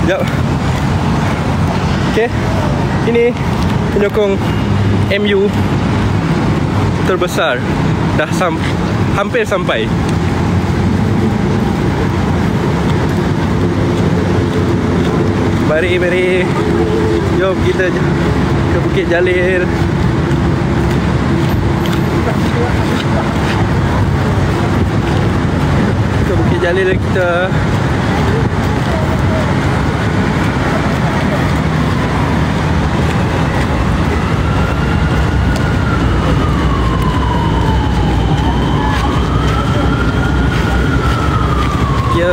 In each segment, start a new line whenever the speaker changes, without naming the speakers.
Sekejap. Okay. Ini penyokong MU terbesar. Dah hampir sampai. Mari. Jom kita ke Bukit Jalil. Ke Bukit Jalil kita. Ya.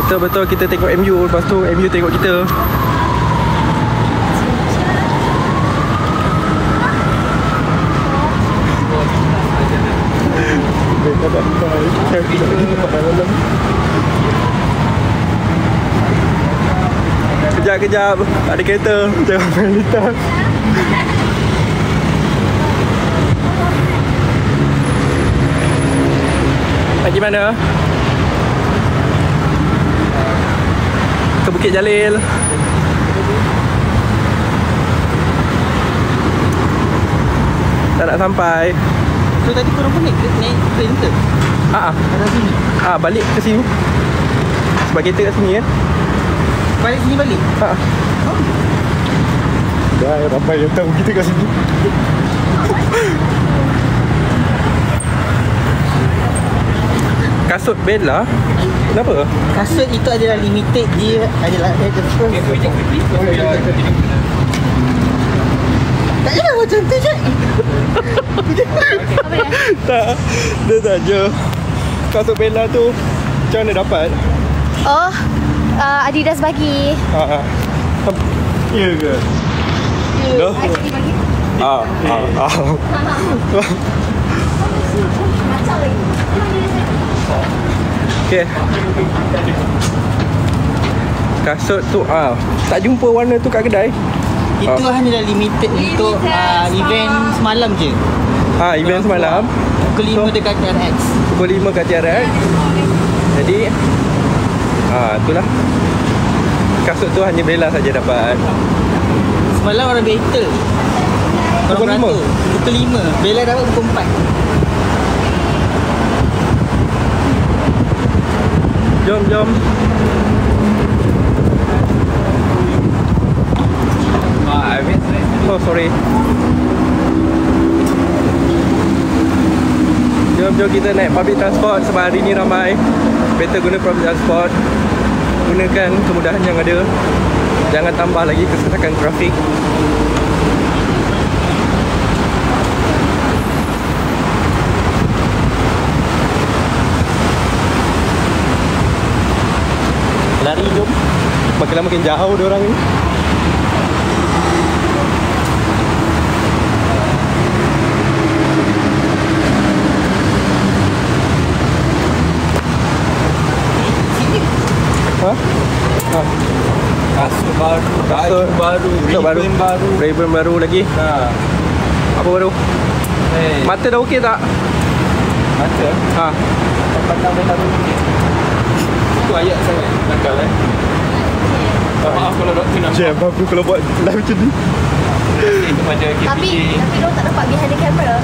Betul-betul kita tengok MU, lepas tu MU tengok kita. Kejap, ada kereta. Jangan main lintas. Pergi mana? Ke Bukit Jalil. Tak nak sampai.
So tadi korang pun naik train ke? Ada sini?
Balik ke sini. Sebab kereta kat sini kan.
Balik sini balik?
Dah ramai yang tahu kita kat sini. Kasut Bella. Kenapa?
Kasut itu adalah limited. Dia adalah the first. Tak ada macam tu je.
Tak. Dia tak je. Kasut Bella tu macam mana dapat?
Oh, Adidas bagi.
Ya ke?
Ya, Adidas bagi. Macam lagi.
Okay. Kasut tu tak jumpa warna tu kat kedai.
Itu hanya limited untuk event semalam je.
Event semalam
Pukul 5 dekat TRX.
Pukul 5 kat TRX. Jadi itulah. Kasut tu hanya Bella saja dapat.
Semalam orang battle.
Pukul 5.
Pukul 5. Bella dapat pukul 4.
Jom. Oh, sorry. Jom kita naik public transport sebab hari ni ramai. Better guna public transport. Gunakan kemudahan yang ada. Jangan tambah lagi kesesakan trafik. Lari jom. Makin lama makin jauh dia orang ni.
Kasut baru,
Ray-Ban baru lagi. Apa baru? Mata dah okey tak?
Mata? Pandang benda baru. Itu ayat sangat nakal maaf kalau doktor nak
Jam aku kalau buat live macam ni.
Kepada KPJ.
Tapi diorang tak dapat behind the camera.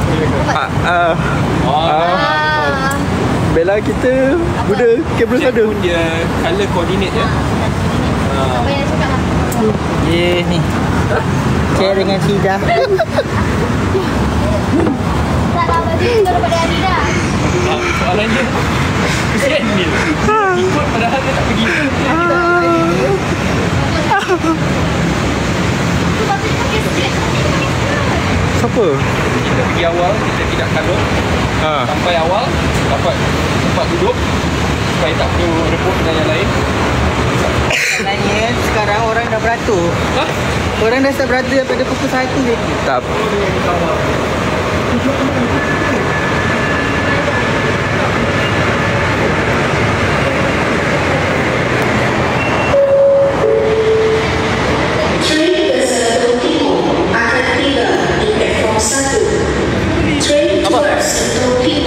Bella kita guna kamera
Check
sada.
pun dia color coordinate je.
Apa yang cakap lah.
Ni. Share dengan Sida.
Tak lah, baju tu dapat dari Adidas.
Soalan dia kesian ni. Ikut padahal dia tak pergi.
Siapa?
Kita pergi awal, kita tidak kalut. Sampai awal dapat tempat duduk supaya tak perlu rebut dengan yang lain.
Sebenarnya sekarang orang dah beratur. Orang dah start beratur daripada pukul 1 je.
Tak.
Train ke Sentul Timur akan tiba di platform 1. Train ke Sentul Timur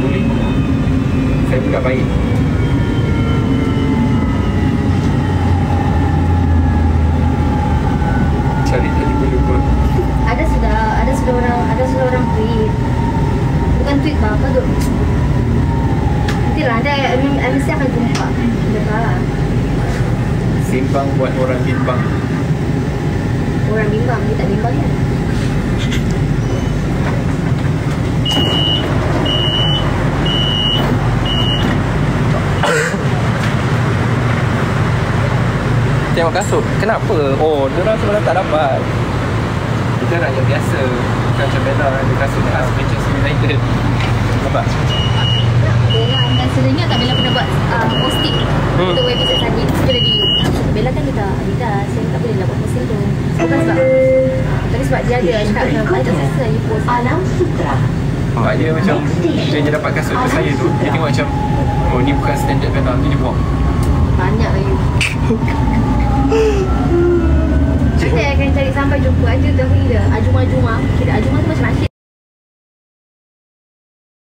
boleh. Saya budak baik. Cari tadi pun lupa.
Ada sudah orang tweet. Bukan tweet apa tu. Nantilah ada mesti akan jumpa. Dah.
Simpang buat orang bimbang.
Orang bimbang, dia tak bimbang kan?
Tengok kasut. Kenapa? Oh, diorang sebenarnya tak dapat.
Kita rakyat biasa. Bukan macam Bella ada kasut khas Manchester United. Nampak?
Bella dan sebenarnya tak Bella pernah buat posting untuk website tadi sebelum dia. Bella kan dia tak saya tak boleh lah buat posting tu. Bukan sebab dia ada cakap macam I tak selesa you post.
Alam Sutra.
Sebab dia macam dia dapat kasut tu saya tu, dia tengok macam oh ni bukan standard Bella, ni dia buang.
Banyak lah you. Nanti akan cari sampai jumpa aja dahulu dia. Ajuma. Kira Ajuma tu macam nasyid.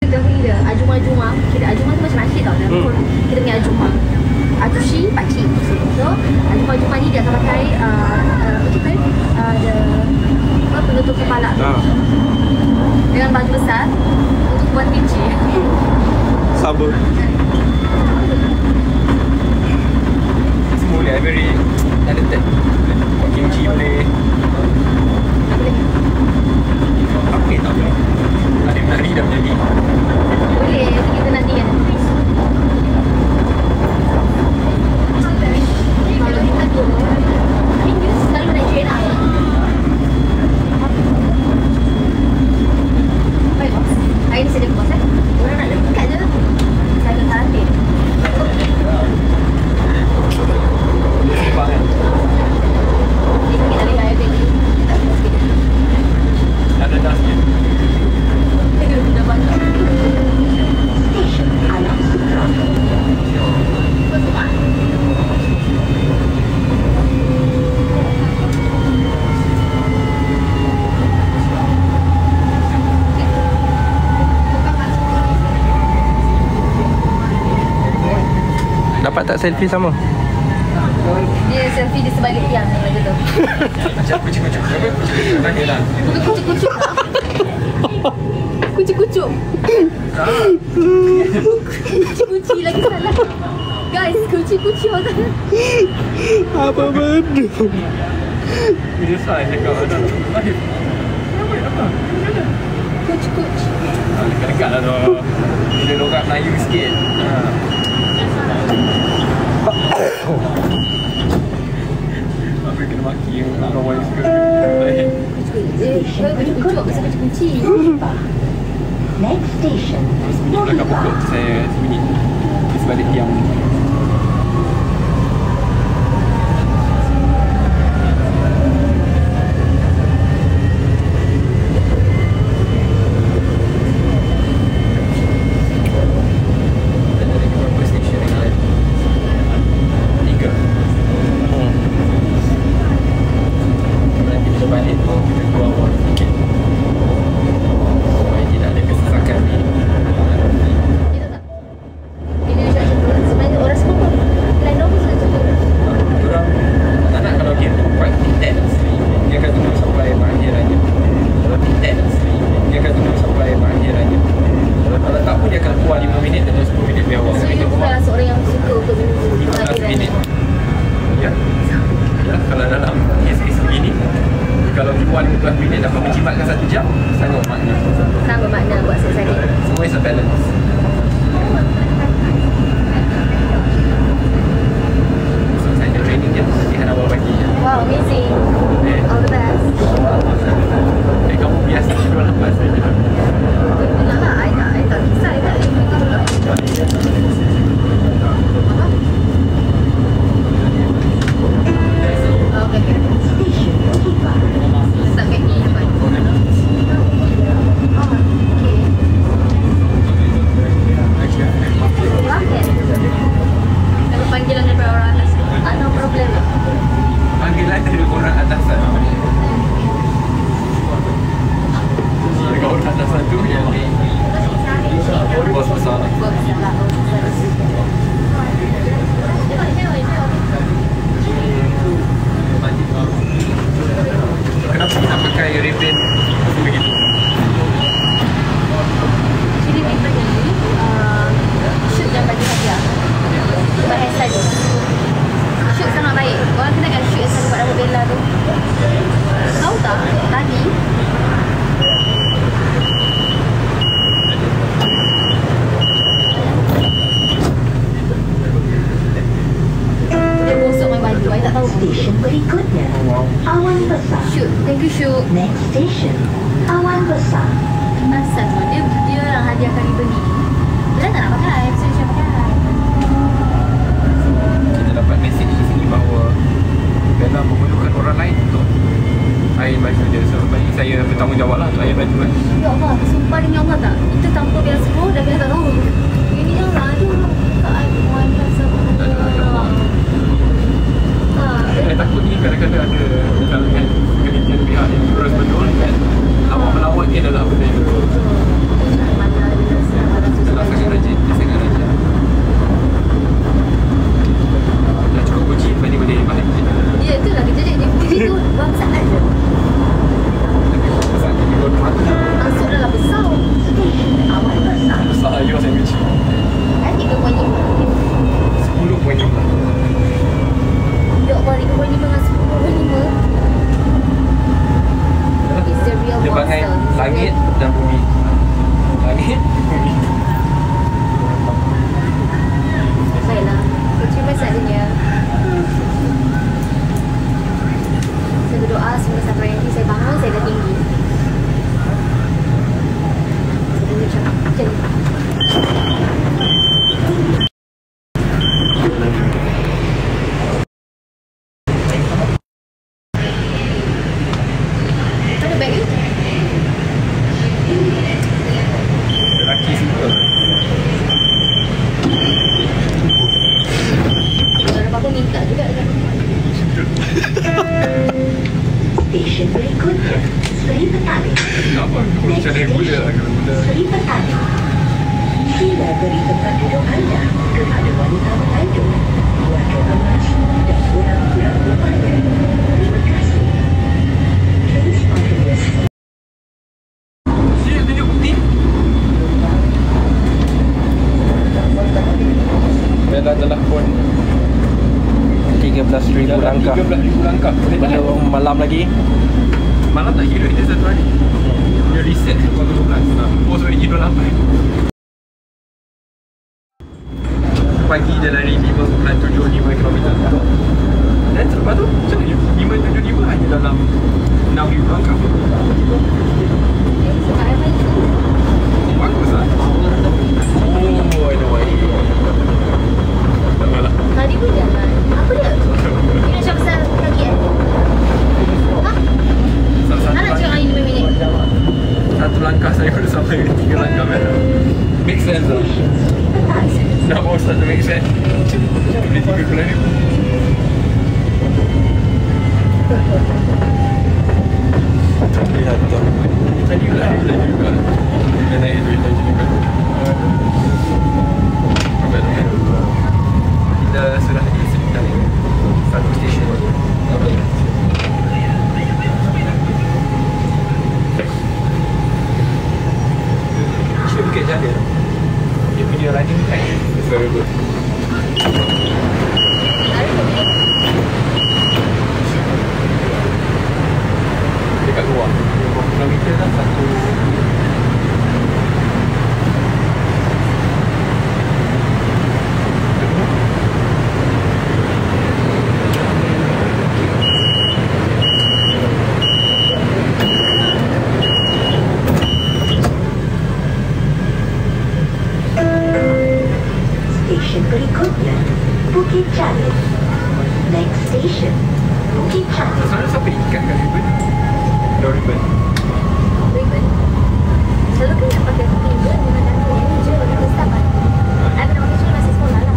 Ajuma. Kira Ajuma tu macam nasyid tau. Kita punya Ajuma. Atushi, pakcik. So, Ajuma ni dia akan pakai ada penutup kepala tu. Dengan baju besar untuk buat kimchi.
Sabar.
Semua boleh, I very talented. Buat kimchi boleh. Apa yang tak boleh? Ada menari dah menjadi.
Boleh, kita nanti kan. Kalau kita tu, dia selalu naik train lah. Baik, bos. Hari ni saya ada bos Orang nak dekat je. Saya akan tarik.
Simpang kan?
Dia sikit lagi air tadi.
Ada dah sikit.
Dah banyak.
Station Alam Sutra.
Dapat tak selfie sama?
Dia selfie di sebalik tiang yang lagi tu.
Macam kucuk-kucuk. Apa kucuk-kucuk? Tanya lah.
Bukan kucuk-kucuk lah. Kucuk-kucuk. Kuci-kuci lagi salah. Guys, kuci-kuci orang.
Apa benda?
Dia salah cakap ada.
Kuci-kuci.
Dekat-dekat lah tu. Dia lorak Melayu sikit. Apa kena maki yang kawan suka.
Kucuk-kucuk. Pasal kucuk-kuci.
Next station,
Di belakang pokok saya sembunyi. Di sebalik tiang. Kalau jual 15 minit dapat menjimatkan 1 jam, sangat bermakna.
Sangat bermakna buat saya tadi.
Semua is a balance. So saya ada training je, latihan awal pagi je.
Wow, amazing. All the best.
Kamu biasa tidur lepas saja.
Betul lah, I tak kisah, I tak tidur lah. Okay.
station Kiva.
Letak beg ni depan. Oh, okay. tak tahu.
Stesen berikutnya, Awan Besar.
Shoot. Thank you, Shoot.
Next station, Awan Besar.
Asal tu dia orang hadiahkan Ebony. Dia tak nak pakai, so dia pakai.
Kita dapat mesej di sini bahawa Bella memerlukan orang lain untuk air baju dia. So bagi saya bertanggungjawab lah untuk air baju kan.
Ya Allah, sumpah demi Allah tak. Kita tanpa Bella sepuluh dan Bella tak tahu. Ini orang ada kat Awan Besar.
Saya takut ni kadang-kadang ada kan kegiatan pihak yang terus betul kan. Awak melawat ni adalah benda itu. Dia sangat rajin, dia sangat rajin. Dah cukup puji, lepas ni boleh bahagia.
Ya, itulah kita dia puji tu bangsat aja.
Pasal dia buat mata.
Masuk dalam besar.
Stesen Awan Besar.
Besar you saya puji.
Kan 3.5.
10.5.
Ya Allah, 3.5 dengan 10.5. It's the real
Dia bangai
monster.
langit dan bumi. Langit, bumi.
Baiklah, terima saja. Saya berdoa semoga sampai nanti saya bangun, saya dah tinggi. Saya boleh cakap macam ni. Mana beg you?
Lelaki suka.
Kalau ada apa-apa minta juga kan.
Stesen berikutnya, Seri Petani.
Kenapa?
Next
Macam ada gula lah kalau gula.
Seri Petani. Sila beri tempat duduk anda kepada wanita mengandung, keluarga emas dan orang-orang berpada. Terima kasih. Please open your seat.
Dia tunjuk bukti. Bella telah pun
13,000 langkah
13,000 langkah. Boleh tahan.
belum malam lagi.
Malam tak kira, dia satu hari. Dia reset pukul 12. Post balik 28. Pagi dia lari 5.75 km. Dan selepas tu macam mana? 5.75 hanya dalam 6,000 langkah. Bagus lah. Oh, I know why. Tak malah.
Tadi pun jangan. Apa dia? Ini macam besar kaki kan? Hah? Tak nak cakap dengan ini 5 minit.
Satu langkah saya baru sampai 3 langkah merah. Make sense lah. Nak bawa start to make sense. Beli 30,000.
Lihat tu.
Tadi lah juga. Dia naik duit lagi juga. Kita sudah di sekitar satu stesen. Cuba Bukit Jalil. Dia punya running track is very good. Dekat luar 20 km lah satu
Stesen berikutnya, Bukit Jalil. Next station, Bukit Jalil.
Sana sampai ikan kat ribbon. Ada ribbon.
Ribbon. Selalu kan nak pakai ribbon dengan dana yang je pada start kan. I pernah pakai cuma masih sekolah lah.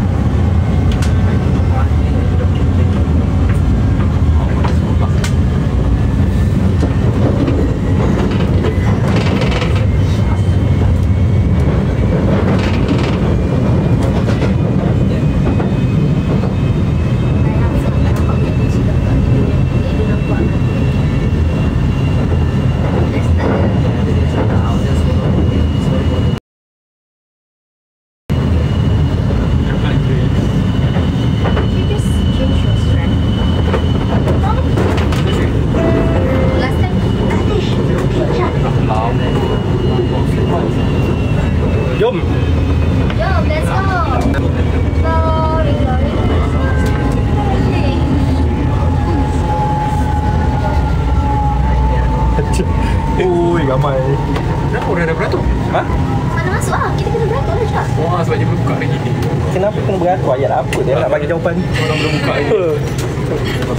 jawapan.
Orang belum buka lagi.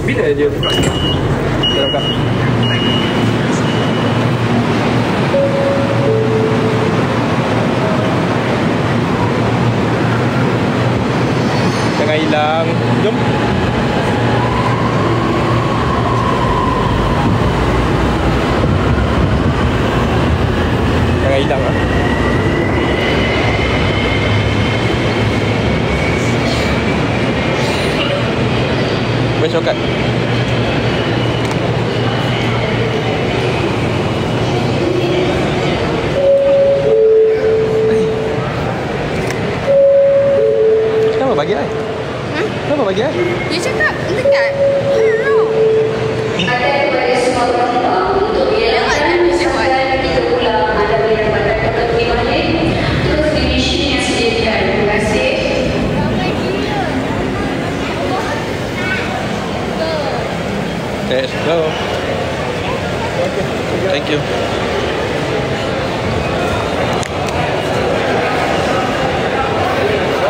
Bila dia buka?
Dah buka. Jangan hilang. Jom. Jangan hilang lah. Where's your card? Kenapa bagi I? Kenapa bagi I?
Dia cakap dekat. I don't know.
Let's go. Thank you.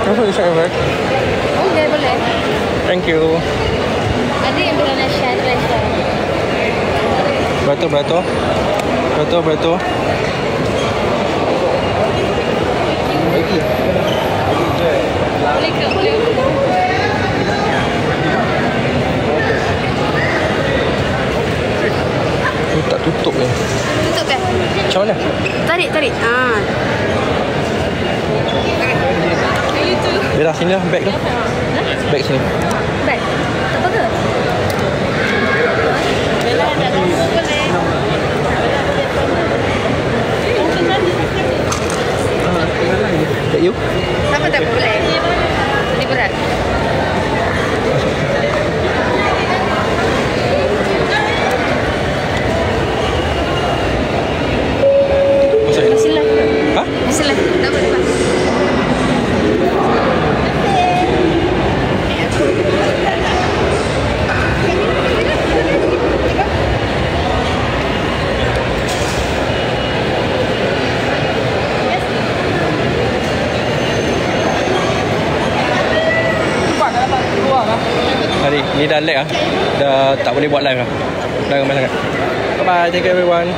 Kenapa you share your bag?
Boleh, boleh.
Thank you.
Ada yang bilang nak share restaurant.
Beratur.
Boleh ke? Boleh.
Ni tak tutup ni.
Tutup kan?
Macam mana?
Tarik.
Biarlah sini lah bag tu. Bag sini.
Baik. Tak apa ke? Bella nak tunggu boleh.
That you?
Apa tak boleh? Ini berat. Masih lah.
Ha?
Masih lah. Tak boleh.
Hari ni dah lag lah. Dah tak boleh buat live lah. Dah ramai sangat. Bye bye. Thank you everyone.